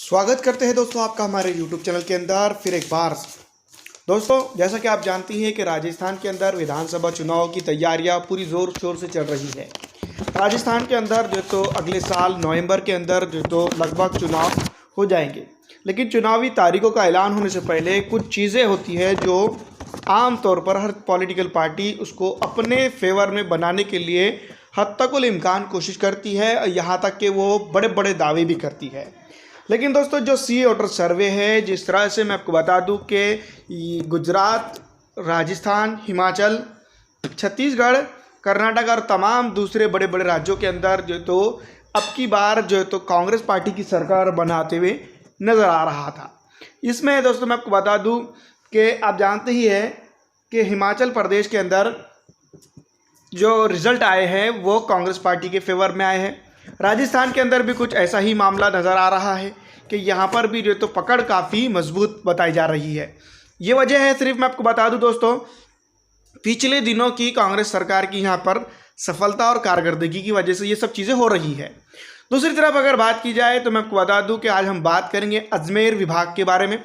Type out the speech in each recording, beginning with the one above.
स्वागत करते हैं दोस्तों आपका हमारे YouTube चैनल के अंदर फिर एक बार। दोस्तों जैसा कि आप जानती हैं कि राजस्थान के अंदर विधानसभा चुनाव की तैयारियां पूरी ज़ोर शोर से चल रही है। राजस्थान के अंदर जो तो अगले साल नवंबर के अंदर जो तो लगभग चुनाव हो जाएंगे, लेकिन चुनावी तारीखों का ऐलान होने से पहले कुछ चीज़ें होती है जो आम तौर पर हर पॉलिटिकल पार्टी उसको अपने फेवर में बनाने के लिए हद तक इम्कान कोशिश करती है, यहाँ तक कि वो बड़े बड़े दावे भी करती है। लेकिन दोस्तों जो सी वोटर सर्वे है, जिस तरह से मैं आपको बता दूं कि गुजरात, राजस्थान, हिमाचल, छत्तीसगढ़, कर्नाटक और तमाम दूसरे बड़े बड़े राज्यों के अंदर जो तो अब की बार जो तो कांग्रेस पार्टी की सरकार बनाते हुए नज़र आ रहा था। इसमें दोस्तों मैं आपको बता दूं कि आप जानते ही हैं कि हिमाचल प्रदेश के अंदर जो रिज़ल्ट आए हैं वो कांग्रेस पार्टी के फेवर में आए हैं। राजस्थान के अंदर भी कुछ ऐसा ही मामला नज़र आ रहा है कि यहाँ पर भी जो तो पकड़ काफ़ी मजबूत बताई जा रही है। ये वजह है, सिर्फ मैं आपको बता दूं दोस्तों, पिछले दिनों की कांग्रेस सरकार की यहाँ पर सफलता और कारकर्दगी की वजह से ये सब चीज़ें हो रही है। दूसरी तरफ अगर बात की जाए तो मैं आपको बता दूँ कि आज हम बात करेंगे अजमेर विभाग के बारे में।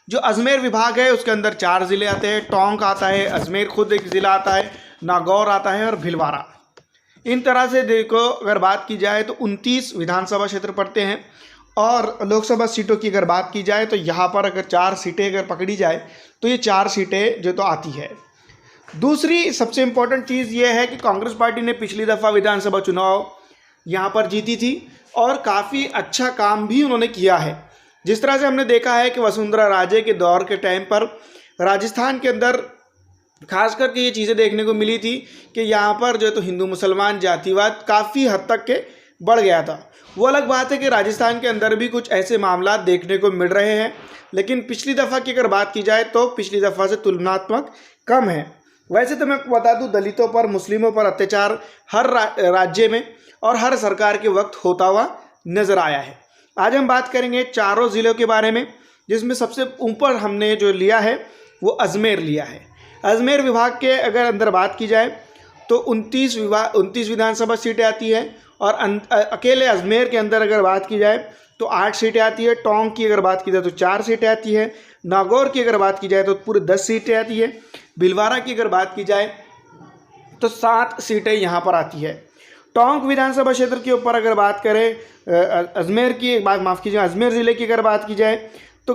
जो अजमेर विभाग है उसके अंदर 4 ज़िले आते हैं। टोंक आता है, अजमेर खुद एक ज़िला आता है, नागौर आता है और भिलवाड़ा। इन तरह से देखो अगर बात की जाए तो 29 विधानसभा क्षेत्र पड़ते हैं। और लोकसभा सीटों की अगर बात की जाए तो यहाँ पर अगर 4 सीटें अगर पकड़ी जाए तो ये 4 सीटें जो तो आती है। दूसरी सबसे इम्पोर्टेंट चीज़ ये है कि कांग्रेस पार्टी ने पिछली दफ़ा विधानसभा चुनाव यहाँ पर जीती थी और काफ़ी अच्छा काम भी उन्होंने किया है। जिस तरह से हमने देखा है कि वसुंधरा राजे के दौर के टाइम पर राजस्थान के अंदर खास करके ये चीज़ें देखने को मिली थी कि यहाँ पर जो तो हिंदू मुसलमान जातिवाद काफ़ी हद तक के बढ़ गया था। वो अलग बात है कि राजस्थान के अंदर भी कुछ ऐसे मामला देखने को मिल रहे हैं, लेकिन पिछली दफ़ा की अगर बात की जाए तो पिछली दफ़ा से तुलनात्मक कम है। वैसे तो मैं बता दूं, दलितों पर, मुस्लिमों पर अत्याचार हर राज्य में और हर सरकार के वक्त होता हुआ नज़र आया है। आज हम बात करेंगे चारों ज़िलों के बारे में, जिसमें सबसे ऊपर हमने जो लिया है वो अजमेर लिया है। अजमेर विभाग के अगर अंदर बात की जाए तो 29 विधानसभा सीटें आती है और अकेले अजमेर के अंदर अगर बात की जाए तो 8 सीटें आती है। टोंक की अगर बात की जाए तो 4 सीटें आती है। नागौर की अगर बात की जाए तो पूरे 10 सीटें आती है। भिलवाड़ा की अगर बात की जाए तो 7 सीटें यहाँ पर आती है। टोंक विधानसभा क्षेत्र के ऊपर अगर बात करें, अजमेर की बात माफ़ कीजिए, अजमेर ज़िले की अगर बात की जाए तो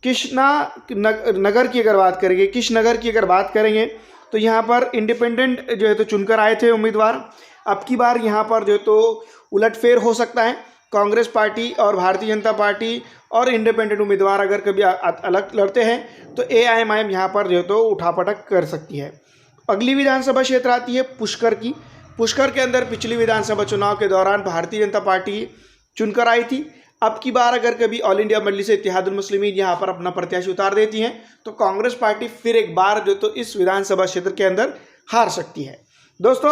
किशनगर की अगर बात करेंगे, किशनगर की अगर बात करेंगे तो यहाँ पर इंडिपेंडेंट जो है तो चुनकर आए थे उम्मीदवार। अब की बार यहाँ पर जो है तो उलटफेर हो सकता है। कांग्रेस पार्टी और भारतीय जनता पार्टी और इंडिपेंडेंट उम्मीदवार अगर कभी अलग लड़ते हैं तो AIMIM यहाँ पर जो है तो उठापटक कर सकती है। अगली विधानसभा क्षेत्र आती है पुष्कर की। पुष्कर के अंदर पिछली विधानसभा चुनाव के दौरान भारतीय जनता पार्टी चुनकर आई थी। अब की बार अगर कभी ऑल इंडिया मजलिस इत्तेहादुल मुस्लिमीन यहाँ पर अपना प्रत्याशी उतार देती हैं तो कांग्रेस पार्टी फिर एक बार जो तो इस विधानसभा क्षेत्र के अंदर हार सकती है। दोस्तों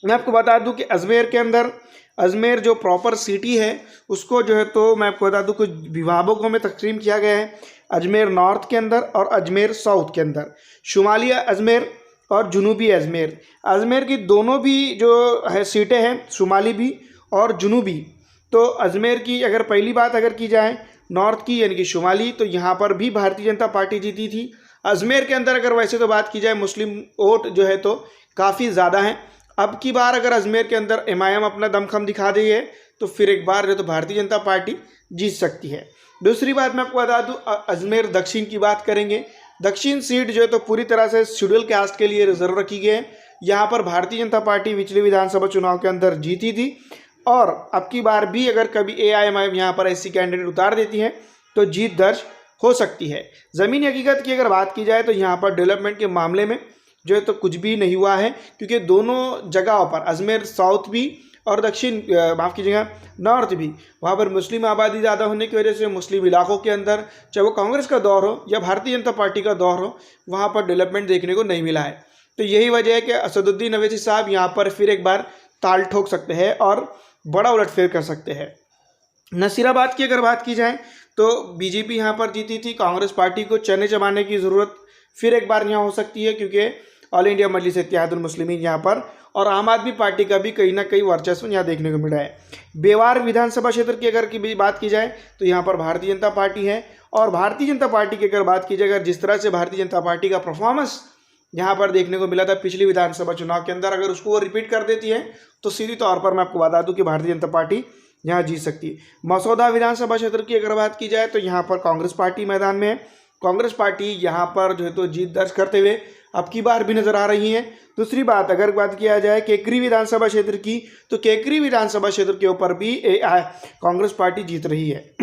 मैं आपको बता दूं कि अजमेर के अंदर, अजमेर जो प्रॉपर सिटी है उसको जो है तो मैं आपको बता दूं कुछ विभागों में तकसीम किया गया है। अजमेर नॉर्थ के अंदर और अजमेर साउथ के अंदर, शुमाली अजमेर और जुनूबी अजमेर। अजमेर की दोनों भी जो है सीटें हैं, शुमाली भी और जुनूबी। तो अजमेर की अगर पहली बात अगर की जाए नॉर्थ की यानी कि शुमाली, तो यहाँ पर भी भारतीय जनता पार्टी जीती थी। अजमेर के अंदर अगर वैसे तो बात की जाए मुस्लिम वोट जो है तो काफ़ी ज़्यादा हैं। अब की बार अगर अजमेर के अंदर MIM अपना दमखम दिखा दी है तो फिर एक बार जो तो भारतीय जनता पार्टी जीत सकती है। दूसरी बात मैं आपको बता दूँ, अजमेर दक्षिण की बात करेंगे। दक्षिण सीट जो है तो पूरी तरह से शेड्यूल कास्ट के लिए रिजर्व रखी गई है। यहाँ पर भारतीय जनता पार्टी पिछले विधानसभा चुनाव के अंदर जीती थी और अब की बार भी अगर कभी AIMIM यहाँ पर ऐसी कैंडिडेट उतार देती है तो जीत दर्ज हो सकती है। ज़मीनी हकीकत की अगर बात की जाए तो यहाँ पर डेवलपमेंट के मामले में जो है तो कुछ भी नहीं हुआ है, क्योंकि दोनों जगहों पर अजमेर साउथ भी और दक्षिण माफ़ कीजिएगा नॉर्थ भी, वहाँ पर मुस्लिम आबादी ज़्यादा होने की वजह से मुस्लिम इलाकों के अंदर चाहे वो कांग्रेस का दौर हो या भारतीय जनता पार्टी का दौर हो, वहाँ पर डेवलपमेंट देखने को नहीं मिला है। तो यही वजह है कि असदुद्दीन अवैसी साहब यहाँ पर फिर एक बार ताल ठोक सकते हैं और बड़ा उलटफेर कर सकते हैं। नसीराबाद की अगर बात की जाए तो BJP यहाँ पर जीती थी। कांग्रेस पार्टी को चने चबाने की ज़रूरत फिर एक बार यहाँ हो सकती है, क्योंकि ऑल इंडिया मजलिस इत्तेहादुल मुस्लिमीन यहाँ पर और आम आदमी पार्टी का भी कहीं ना कहीं वर्चस्व यहाँ देखने को मिल रहा है। बेवार विधानसभा क्षेत्र की अगर की बात की जाए तो यहाँ पर भारतीय जनता पार्टी है, और भारतीय जनता पार्टी की अगर बात की जाए, अगर जिस तरह से भारतीय जनता पार्टी का परफॉर्मेंस यहाँ पर देखने को मिला था पिछली विधानसभा चुनाव के अंदर, अगर उसको वो रिपीट कर देती है तो सीधी तौर पर मैं आपको बता दूं कि भारतीय जनता पार्टी यहाँ जीत सकती है। मसौदा विधानसभा क्षेत्र की अगर बात की जाए तो यहाँ पर कांग्रेस पार्टी मैदान में है। कांग्रेस पार्टी यहाँ पर जो है तो जीत दर्ज करते हुए अब की बार भी नजर आ रही है। दूसरी बात अगर बात किया जाए केकरी विधानसभा क्षेत्र की, तो केकरी विधानसभा क्षेत्र के ऊपर भी कांग्रेस पार्टी जीत रही है।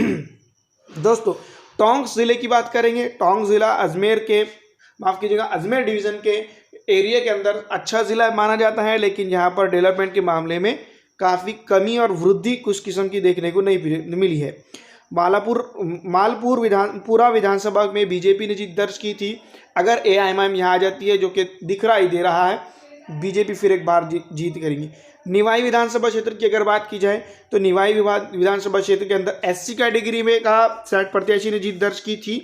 दोस्तों टोंक जिले की बात करेंगे। टोंक जिला अजमेर के माफ़ कीजिएगा अजमेर डिवीज़न के एरिया के अंदर अच्छा ज़िला माना जाता है, लेकिन यहाँ पर डेवलपमेंट के मामले में काफ़ी कमी और वृद्धि कुछ किस्म की देखने को नहीं मिली है। मालपुरा विधानसभा में बीजेपी ने जीत दर्ज की थी। अगर AIMIM यहाँ आ जाती है, जो कि दिख रहा ही दे रहा है, बीजेपी फिर एक बार जीत करेंगी। निवाई विधानसभा क्षेत्र की अगर बात की जाए तो निवाई विधानसभा क्षेत्र के अंदर SC कैटेगरी में का 60 प्रत्याशी ने जीत दर्ज की थी,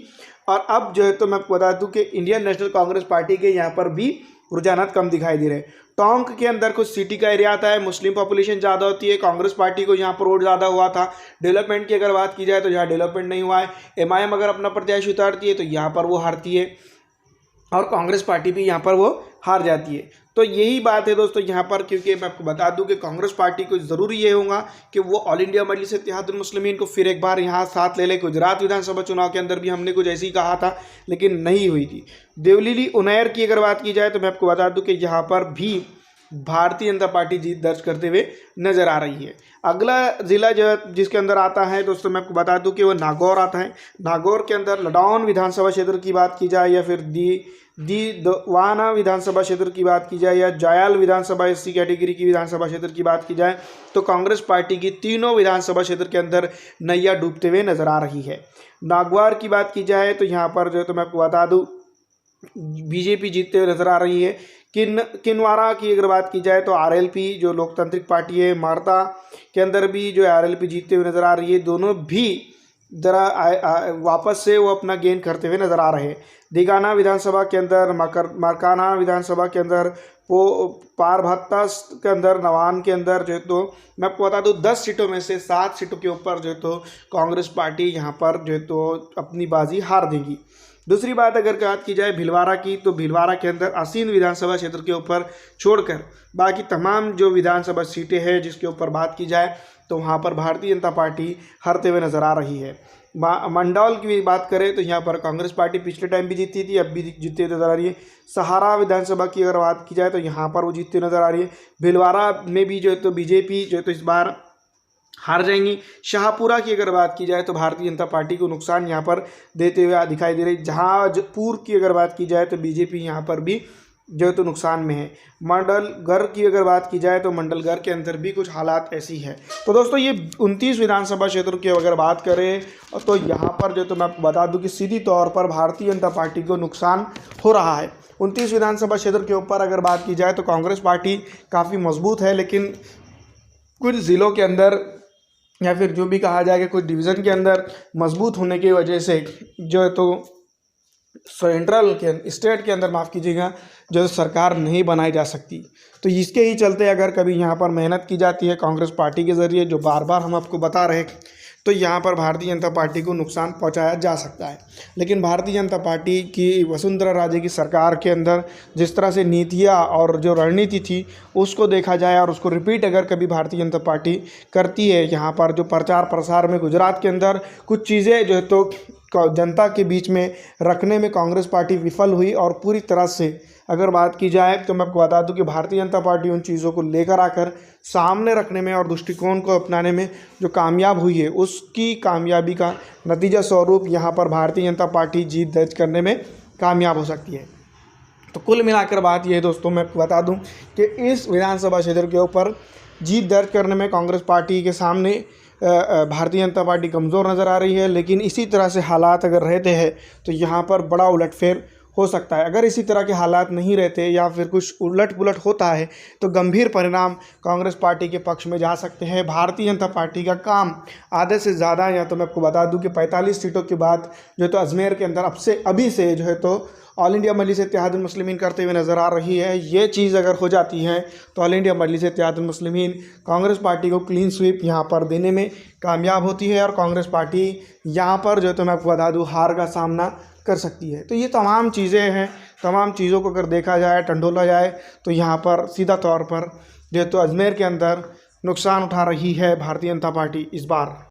और अब जो है तो मैं आपको बता दूं कि इंडियन नेशनल कांग्रेस पार्टी के यहाँ पर भी रुझानात कम दिखाई दे रहे हैं। टोंक के अंदर कुछ सिटी का एरिया आता है, मुस्लिम पॉपुलेशन ज़्यादा होती है, कांग्रेस पार्टी को यहाँ पर वोट ज़्यादा हुआ था। डेवलपमेंट की अगर बात की जाए तो यहाँ डेवलपमेंट नहीं हुआ है। MIM अगर अपना प्रत्याशी उतारती है तो यहाँ पर वो हारती है, और कांग्रेस पार्टी भी यहाँ पर वो हार जाती है। तो यही बात है दोस्तों यहाँ पर, क्योंकि मैं आपको बता दूं कि कांग्रेस पार्टी को ज़रूरी ये होगा कि वो ऑल इंडिया मजलिस इत्तेहादुल मुस्लिमीन को फिर एक बार यहाँ साथ ले ले। गुजरात विधानसभा चुनाव के अंदर भी हमने कुछ ऐसे ही कहा था, लेकिन नहीं हुई थी। देवलीली उनैर की अगर बात की जाए तो मैं आपको बता दूं कि यहाँ पर भी भारतीय जनता पार्टी जीत दर्ज करते हुए नजर आ रही है। अगला जिला जो जिसके अंदर आता है दोस्तों, मैं आपको बता दूं कि वो नागौर आता है। नागौर के अंदर लडौन विधानसभा क्षेत्र की बात की जाए, या फिर दीवाना विधानसभा क्षेत्र की बात की जाए, या जायल विधानसभा SC कैटेगरी की विधानसभा क्षेत्र की बात की जाए, तो कांग्रेस पार्टी की तीनों विधानसभा क्षेत्र के अंदर नैया डूबते हुए नजर आ रही है। नागवार की बात की जाए तो यहाँ पर जो है तो मैं आपको बता दूं बीजेपी जीतते हुए नजर आ रही है। किनवारा की अगर बात की जाए तो RLP जो लोकतांत्रिक पार्टी है, मारता के अंदर भी जो RLP जीतते हुए नजर आ रही है। दोनों भी जरा वापस से वो अपना गेन करते हुए नजर आ रहे हैं। दिगाना विधानसभा के अंदर, मरकाना विधानसभा के अंदर, पारभत्ता के अंदर, नवान के अंदर जो है तो मैं आपको बता दूं 10 सीटों में से 7 सीटों के ऊपर जो है तो कांग्रेस पार्टी यहाँ पर जो है तो अपनी बाजी हार देगी। दूसरी बात अगर बात की जाए भीलवाड़ा की, तो भीलवाड़ा के अंदर असीन विधानसभा क्षेत्र के ऊपर छोड़कर बाकी तमाम जो विधानसभा सीटें हैं जिसके ऊपर बात की जाए तो वहाँ पर भारतीय जनता पार्टी हारते हुए नजर आ रही है। मंडौल की भी बात करें तो यहाँ पर कांग्रेस पार्टी पिछले टाइम भी जीती थी, अब भी जीतते नजर आ रही है। सहारा विधानसभा की अगर बात की जाए तो यहाँ पर वो जीतते नजर आ रही है। भीलवाड़ा में भी जो है तो बीजेपी जो है तो इस बार हार जाएंगी। शाहपुरा की अगर बात की जाए तो भारतीय जनता पार्टी को नुकसान यहाँ पर देते हुए दिखाई दे रही। जहांजपुर की अगर बात की जाए तो बीजेपी यहाँ पर भी जो है तो नुकसान में है। मंडलगढ़ की अगर बात की जाए तो मंडलगढ़ के अंदर भी कुछ हालात ऐसी है। तो दोस्तों ये 29 विधानसभा क्षेत्र की अगर बात करें तो यहाँ पर जो तो मैं आपको बता दूं कि सीधी तौर पर भारतीय जनता पार्टी को नुकसान हो रहा है। 29 विधानसभा क्षेत्र के ऊपर अगर बात की जाए तो कांग्रेस पार्टी काफ़ी मजबूत है, लेकिन कुछ ज़िलों के अंदर या फिर जो भी कहा जाए कि कुछ डिवीज़न के अंदर मजबूत होने की वजह से जो है तो सेंट्रल के स्टेट के अंदर माफ़ कीजिएगा जो सरकार नहीं बनाई जा सकती। तो इसके ही चलते अगर कभी यहाँ पर मेहनत की जाती है कांग्रेस पार्टी के ज़रिए, जो बार बार हम आपको बता रहे, तो यहाँ पर भारतीय जनता पार्टी को नुकसान पहुँचाया जा सकता है। लेकिन भारतीय जनता पार्टी की वसुंधरा राजे की सरकार के अंदर जिस तरह से नीतियाँ और जो रणनीति थी उसको देखा जाए और उसको रिपीट अगर कभी भारतीय जनता पार्टी करती है, यहाँ पर जो प्रचार प्रसार में गुजरात के अंदर कुछ चीज़ें जो है तो जनता के बीच में रखने में कांग्रेस पार्टी विफल हुई, और पूरी तरह से अगर बात की जाए तो मैं आपको बता दूं कि भारतीय जनता पार्टी उन चीज़ों को लेकर आकर सामने रखने में और दृष्टिकोण को अपनाने में जो कामयाब हुई है, उसकी कामयाबी का नतीजा स्वरूप यहाँ पर भारतीय जनता पार्टी जीत दर्ज करने में कामयाब हो सकती है। तो कुल मिलाकर बात यह है दोस्तों, मैं आपको बता दूँ कि इस विधानसभा क्षेत्र के ऊपर जीत दर्ज करने में कांग्रेस पार्टी के सामने भारतीय जनता पार्टी कमज़ोर नज़र आ रही है। लेकिन इसी तरह से हालात अगर रहते हैं तो यहाँ पर बड़ा उलटफेर हो सकता है। अगर इसी तरह के हालात नहीं रहते या फिर कुछ उलट पुलट होता है तो गंभीर परिणाम कांग्रेस पार्टी के पक्ष में जा सकते हैं। भारतीय जनता पार्टी का काम आधे से ज़्यादा, या तो मैं आपको बता दूं कि 45 सीटों की बात जो है तो अजमेर के अंदर अभी से जो है तो ऑल इंडिया मजलिस इत्तेहादुल मुस्लिमीन करते हुए नज़र आ रही है। ये चीज़ अगर हो जाती है तो ऑल इंडिया मजलिस इत्तेहादुल मुस्लिमीन कांग्रेस पार्टी को क्लीन स्वीप यहाँ पर देने में कामयाब होती है और कांग्रेस पार्टी यहाँ पर जो है तो मैं आपको बता दूँ हार का सामना कर सकती है। तो ये तमाम चीज़ें हैं, तमाम चीज़ों को अगर देखा जाए, टंडोला जाए, तो यहाँ पर सीधा तौर पर जो है तो अजमेर के अंदर नुकसान उठा रही है भारतीय जनता पार्टी इस बार।